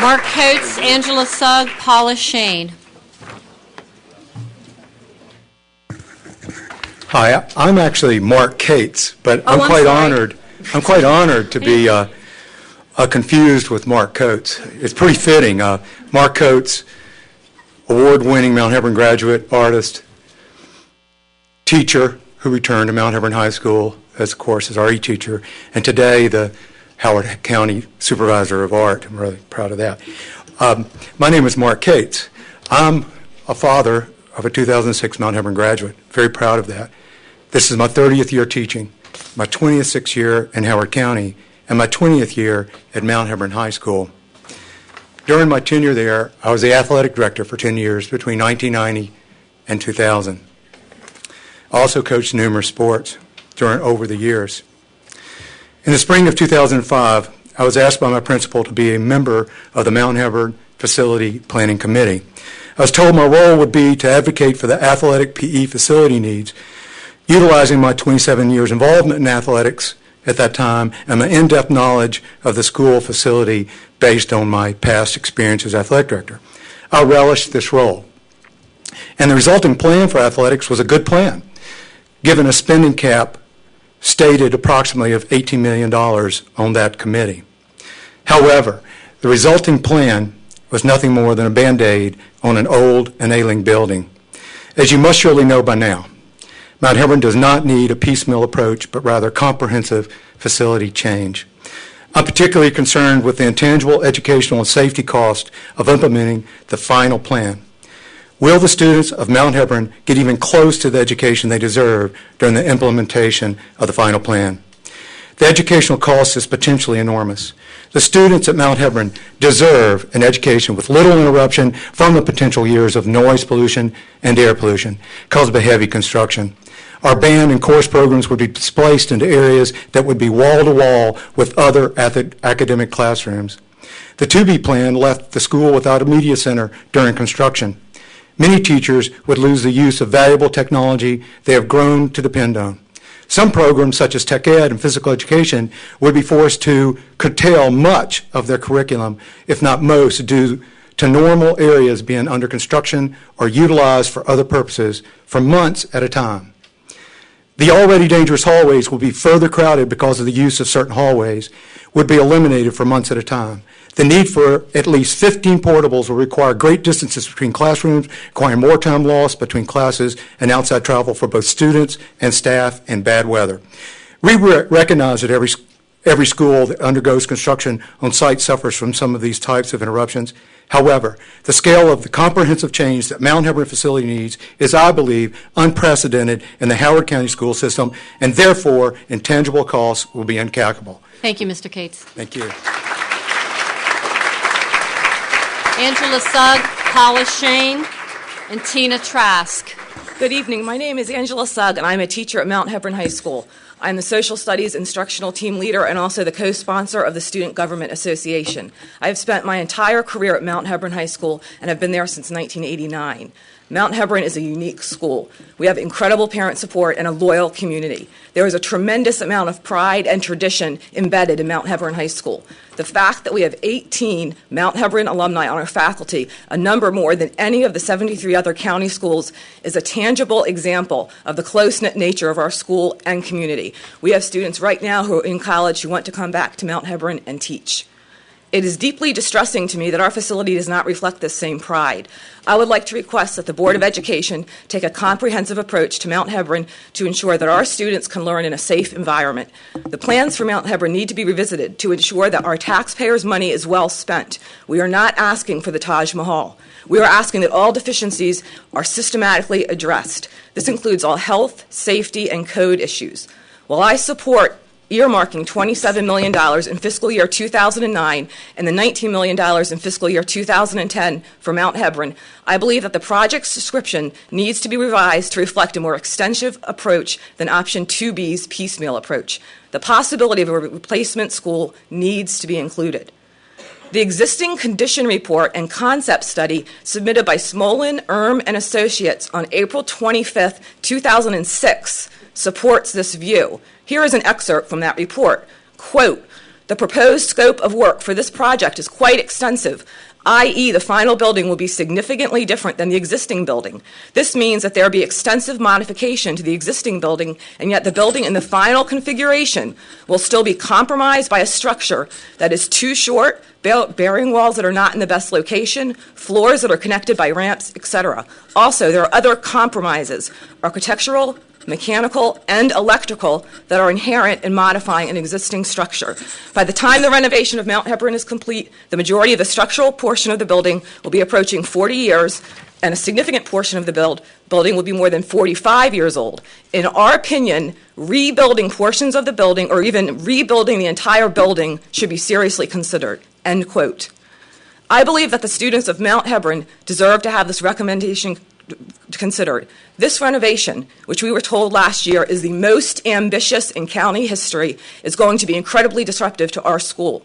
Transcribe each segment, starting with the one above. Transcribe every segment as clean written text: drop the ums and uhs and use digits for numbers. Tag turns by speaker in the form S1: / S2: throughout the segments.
S1: Mark Coates, Angela Sugg, Paula Shane.
S2: Hi, I'm actually Mark Cates, but I'm quite honored to be confused with Mark Coates. It's pretty fitting. Mark Coates, award-winning Mount Hebron graduate, artist, teacher who returned to Mount Hebron High School as, of course, his RE teacher, and today the Howard County Supervisor of Art. I'm really proud of that. My name is Mark Cates. I'm a father of a 2006 Mount Hebron graduate. Very proud of that. This is my 30th year teaching, my 26th year in Howard County, and my 20th year at Mount Hebron High School. During my tenure there, I was the athletic director for 10 years between 1990 and 2000. I also coached numerous sports over the years. In the spring of 2005, I was asked by my principal to be a member of the Mount Hebron Facility Planning Committee. I was told my role would be to advocate for the athletic PE facility needs, utilizing my 27 years involvement in athletics at that time and my in-depth knowledge of the school facility based on my past experience as athletic director. I relished this role. And the resulting plan for athletics was a good plan, given a spending cap stated approximately of $18 million on that committee. However, the resulting plan was nothing more than a Band-Aid on an old and ailing building. As you must surely know by now, Mount Hebron does not need a piecemeal approach, but rather comprehensive facility change. I'm particularly concerned with the intangible educational and safety cost of implementing the final plan. Will the students of Mount Hebron get even close to the education they deserve during the implementation of the final plan? The educational cost is potentially enormous. The students at Mount Hebron deserve an education with little interruption from the potential years of noise pollution and air pollution caused by heavy construction. Our band and chorus programs would be displaced into areas that would be wall-to-wall with other academic classrooms. The 2B plan left the school without a media center during construction. Many teachers would lose the use of valuable technology they have grown to depend on. Some programs, such as tech ed and physical education, would be forced to curtail much of their curriculum, if not most, due to normal areas being under construction or utilized for other purposes for months at a time. The already dangerous hallways will be further crowded because of the use of certain hallways, would be eliminated for months at a time. The need for at least 15 portables will require great distances between classrooms, requiring more time lost between classes and outside travel for both students and staff in bad weather. We recognize that every school that undergoes construction on site suffers from some of these types of interruptions. However, the scale of the comprehensive change that Mount Hebron facility needs is, I believe, unprecedented in the Howard County school system, and therefore, intangible costs will be incalculable.
S1: Thank you, Mr. Cates.
S2: Thank you.
S1: Angela Sugg, Paula Shane, and Tina Trask.
S3: Good evening. My name is Angela Sugg, and I'm a teacher at Mount Hebron High School. I'm the Social Studies Instructional Team Leader and also the co-sponsor of the Student Government Association. I have spent my entire career at Mount Hebron High School and have been there since 1989. Mount Hebron is a unique school. We have incredible parent support and a loyal community. There is a tremendous amount of pride and tradition embedded in Mount Hebron High School. The fact that we have 18 Mount Hebron alumni on our faculty, a number more than any of the 73 other county schools, is a tangible example of the close-knit nature of our school and community. We have students right now who are in college who want to come back to Mount Hebron and teach. It is deeply distressing to me that our facility does not reflect this same pride. I would like to request that the Board of Education take a comprehensive approach to Mount Hebron to ensure that our students can learn in a safe environment. The plans for Mount Hebron need to be revisited to ensure that our taxpayers' money is well spent. We are not asking for the Taj Mahal. We are asking that all deficiencies are systematically addressed. This includes all health, safety, and code issues. While I support earmarking $27 million in fiscal year 2009 and the $19 million in fiscal year 2010 for Mount Hebron, I believe that the project's description needs to be revised to reflect a more extensive approach than option 2B's piecemeal approach. The possibility of a replacement school needs to be included. The existing condition report and concept study submitted by Smolin, and Associates on April 25, 2006 supports this view. Here is an excerpt from that report. Quote, The proposed scope of work for this project is quite extensive, i.e. the final building will be significantly different than the existing building. This means that there will be extensive modification to the existing building, and yet the building in the final configuration will still be compromised by a structure that is too short, bearing walls that are not in the best location, floors that are connected by ramps, etc. Also, there are other compromises, architectural, mechanical, and electrical, that are inherent in modifying an existing structure. By the time the renovation of Mount Hebron is complete, the majority of the structural portion of the building will be approaching 40 years, and a significant portion of the building will be more than 45 years old. In our opinion, rebuilding portions of the building, or even rebuilding the entire building, should be seriously considered. End quote. I believe that the students of Mount Hebron deserve to have this recommendation considered. This renovation, which we were told last year is the most ambitious in county history, is going to be incredibly disruptive to our school.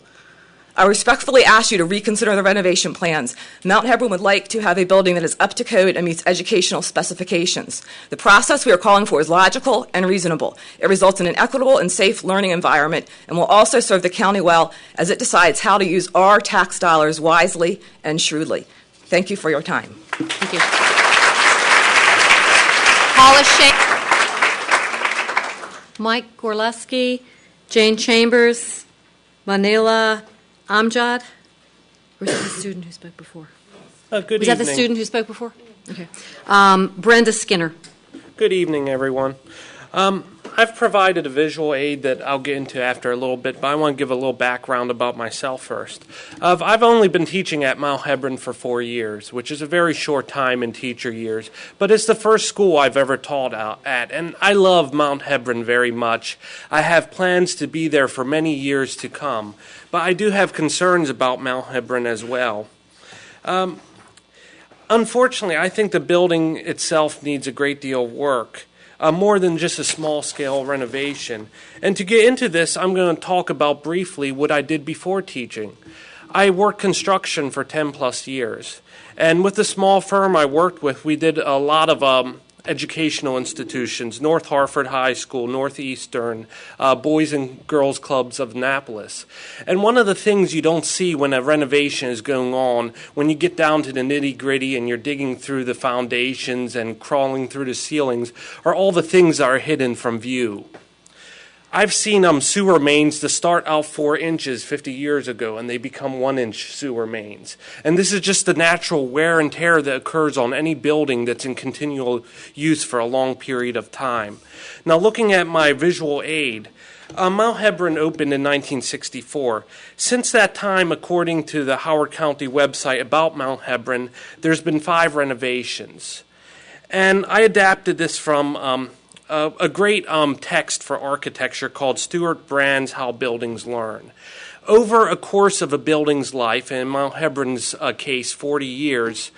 S3: I respectfully ask you to reconsider the renovation plans. Mount Hebron would like to have a building that is up to code and meets educational specifications. The process we are calling for is logical and reasonable. It results in an equitable and safe learning environment and will also serve the county well as it decides how to use our tax dollars wisely and shrewdly. Thank you for your time.
S1: Thank you. Paula Shane, Mike Gorleski, Jane Chambers, Manila Amjad. Or is that the student who spoke before?
S4: Good
S1: Was
S4: evening.
S1: that the student who spoke before? Okay. Brenda Skinner.
S4: Good evening, everyone. I've provided a visual aid that I'll get into after a little bit, but I want to give a little background about myself first. I've only been teaching at Mount Hebron for 4 years, which is a very short time in teacher years, but it's the first school I've ever taught at, and I love Mount Hebron very much. I have plans to be there for many years to come, but I do have concerns about Mount Hebron as well. Unfortunately, I think the building itself needs a great deal of work. More than just a small-scale renovation. And to get into this, I'm going to talk about briefly what I did before teaching. I worked construction for 10-plus years. And with the small firm I worked with, we did a lot of educational institutions, North Hartford High School, Northeastern, Boys and Girls Clubs of Annapolis. And one of the things you don't see when a renovation is going on, when you get down to the nitty-gritty and you're digging through the foundations and crawling through the ceilings, are all the things that are hidden from view. I've seen sewer mains that start out 4 inches 50 years ago, and they become 1-inch sewer mains. And this is just the natural wear and tear that occurs on any building that's in continual use for a long period of time. Now, looking at my visual aid, Mount Hebron opened in 1964. Since that time, according to the Howard County website about Mount Hebron, there's been 5 renovations. And I adapted this from a great text for architecture called Stuart Brand's How Buildings Learn. Over a course of a building's life, and in Mount Hebron's case, 40 years,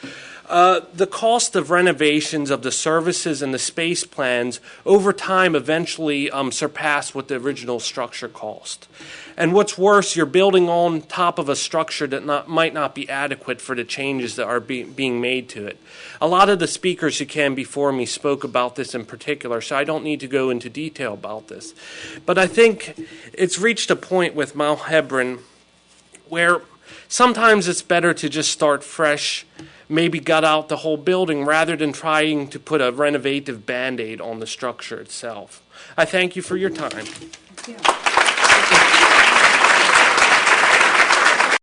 S4: the cost of renovations of the services and the space plans over time eventually surpass what the original structure cost. And what's worse, you're building on top of a structure that might not be adequate for the changes that are being made to it. A lot of the speakers who came before me spoke about this in particular, so I don't need to go into detail about this. But I think it's reached a point with Mount Hebron where sometimes it's better to just start fresh, maybe gut out the whole building rather than trying to put a renovative Band-Aid on the structure itself. I thank you for your time.
S3: Yeah.